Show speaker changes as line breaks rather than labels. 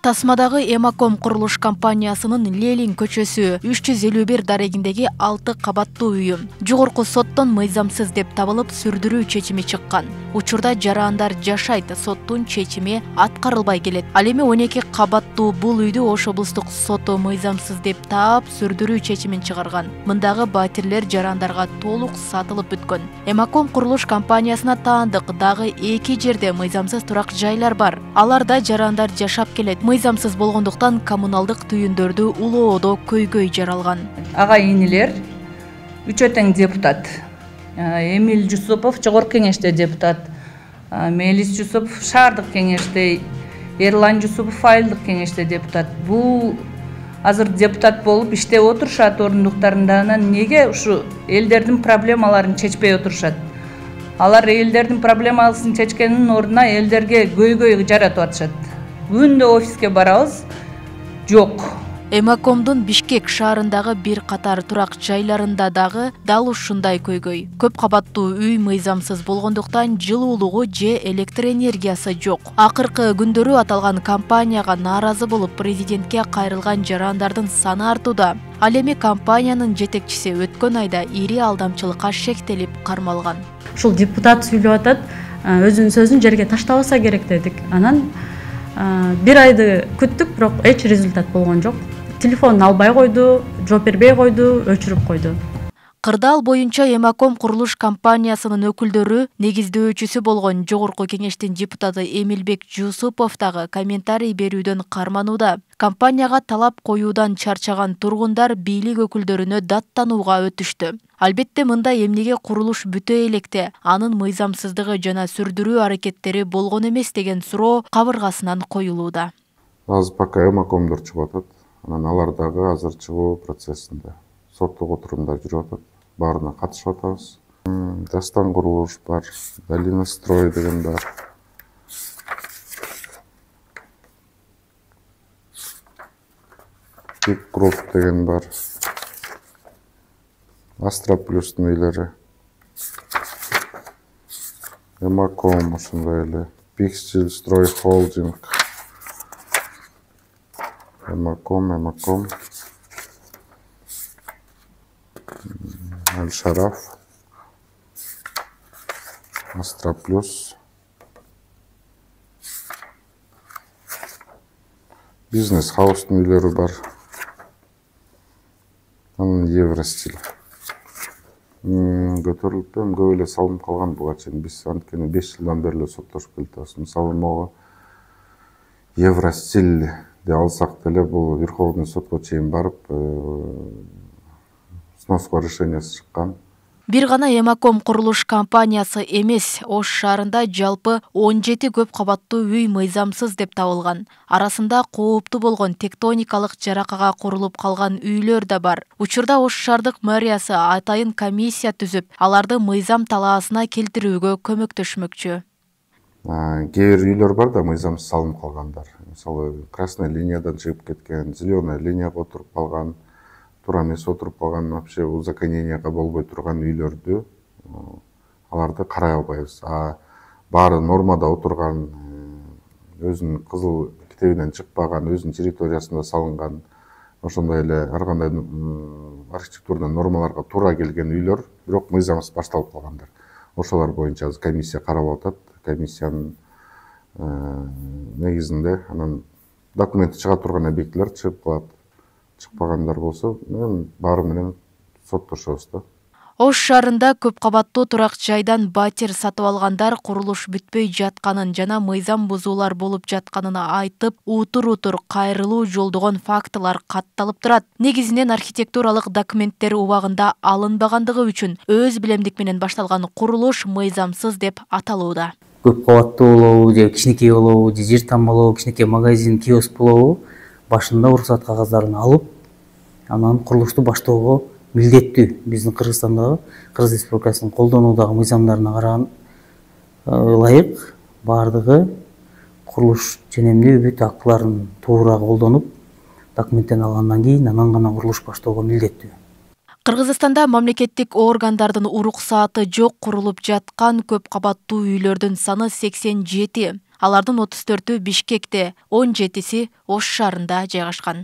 Тасмадагы Эмаком курулуш компаниясынын Ленин көчөсү 351 дарегиндеги 6 кабаттуу үйү жогорку соттон мыйзамсыз деп табылып сүрдүрүү чечими чыккан. Учурда жарандар жашайт, соттун чечими аткарылбай келет. Ал эми 12 кабаттуу бул үйдү Ош облустук соту мыйзамсыз деп таап сүрдүрүү чечимин чыгарган. Мындагы батирлер жарандарга толук сатылып бүткөн. Эмаком курулуш компаниясына таандык дагы 2 жерде мыйзамсыз турак жайлар бар. Аларда жарандар жашап келет. Мыйзамсыз болгондуктан коммуналдык түйүндөрдү улоодо көйгөй жаралган.
Ага инилер үчөө тең депутат. Эмил Жусупов жогорку кеңеште депутат. Мелис Жусупов шаардык кеңеште, Эрлан Жусупов айылдык кеңеште депутат. Бул азыр депутат болуп иштеп отурушат орундуктарында. Анан неге ушу элдердин проблемаларын чечпей отурушат? Алар элдердин проблемасын чечкенин ордуна элдерге көйгөй жаратып атышат. Күндө офиске барабыз, жок.
Эмакомдун Бишкек шаарындагы бир катар турак жайларында дагы дал ушундай көйгөй. Көп кабаттуу үй мыйзамсыз болгондуктан жылуулугу же электр энергиясы жок. Акыркы күндөрү аталган компанияга нааразы болуп президентке кайрылган жарандардын саны артууда. Ал эми компаниянын жетекчиси өткөн айда ири алдамчылыкка шектелип кармалган.
Ушул депутат сүйлөп атат, өзүнүн сөзүн жерге таштабаса керек дедик. Анан бир айды күттүк, бирок эч результат болгон жок. Телефонун албай койду, жооп бербей койду, өчүрүп койду.
Кырдаал боюнча Эмаком курулуш компаниясынын өкүлдөрү негиздөөчүсү болгон жогорку кеңештин депутаты Эмилбек Жусупов дагы комментарий берүүдөн карманууда. Компанияга талап коюудан чарчаган тургундар бийлик өкүлдөрүнө даттанууга өтүштү. Албетте мында эмнеге курулуш бүтө электе, анын мыйзамсыздыгы жана сүрдүрүү аракеттери болгон эмес деген суроо кабыргасынан коюлууда.
Азыр пока Эмакомдор чыгып атат, анан алар дагы азыр чыгуу процессинде, соттук отурумда жүрүп атат. Баарына катышып атабыз. Дастан курулуш бар, Долина строй деген бар. Биг Групп деген бар. Астра Плюстун үйлөрү. Эмаком ошондой эле. Пикстил строй холдинг. Эмаком. Аль-Шараф. Астра Плюс. Бизнес хаустун үйлөрү бар. Анын Евростиль. Көтөрүлүп көп эле салынып калган буга чейин. Биз анткени 5 жылдан бери эле соттошуп келатабыз. Мисалы могу Евростильди алсак деле бул Верховный сотко чейин барып, сноска решениясы чыккан.
Бир гана Эмаком курулуш компаниясы эмес, Ош шаарында жалпы 17 көп кабаттуу үй мыйзамсыз деп табылган. Арасында кооптуу болгон тектоникалык жаракага курулуп калган үйлөр да бар. Учурда Ош шаардык мэриясы атайын комиссия түзүп, аларды мыйзам талаасына келтирүүгө көмөктөшмөкчү.
Кээ бир үйлөр бар да мыйзамсыз салынып калгандар. Мисалы, красная линиядан чыгып кеткен, зеленая линияга отуруп калган, туура эмес отуруп калган, вообще узаконенияга болбой турган үйлөрдү аларды карай албайбыз. Баары нормада отурган, өзүнүн кызыл китебинен чыкпаган, өзүнүн территориясында салынган, ошондой эле ар кандай архитектурный нормаларга туура келген үйлөр, бирок мыйзамсыз башталып калгандар. Ошолор боюнча комиссия карап атат. Комиссиянын негизинде анан документи чыга турган объектилер чыгып калат. Чыкпагандар болсо, баары менен соттошобуз да.
Ош шаарында көп кабаттуу турак жайдан батир сатып алгандар курулуш бүтпөй жатканын жана мыйзам бузуулар болуп жатканын айтып, утур кайрылуу жолдогон фактылар катталып турат. Негизинен архитектуралык документтер убагында алынбагандыгы үчүн өз билемдик менен башталган курулуш мыйзамсыз деп аталууда.
Көп кабаттуу болобу же кичинекей болобу, же жер тамбалоо, кичинекей магазин, киоск болобу, башында уруксат кагаздарын алып, анан курулушту баштоого милдеттүү. Биздин Кыргызстандагы, Кыргыз Республикасынын колдонуудагы мыйзамдарына караган ылайык баардыгы курулуш ченемдүү бүт актыларын туура колдонуп, документтен алгандан кийин анан гана курулуш баштоого милдеттүү.
Кыргызстанда мамлекеттик органдардын уруксааты жок курулуп жаткан көп кабаттуу үйлөрдүн саны 87. Алардын 34-ü Бишкекте, 17-си Ош шаарында жайгашкан.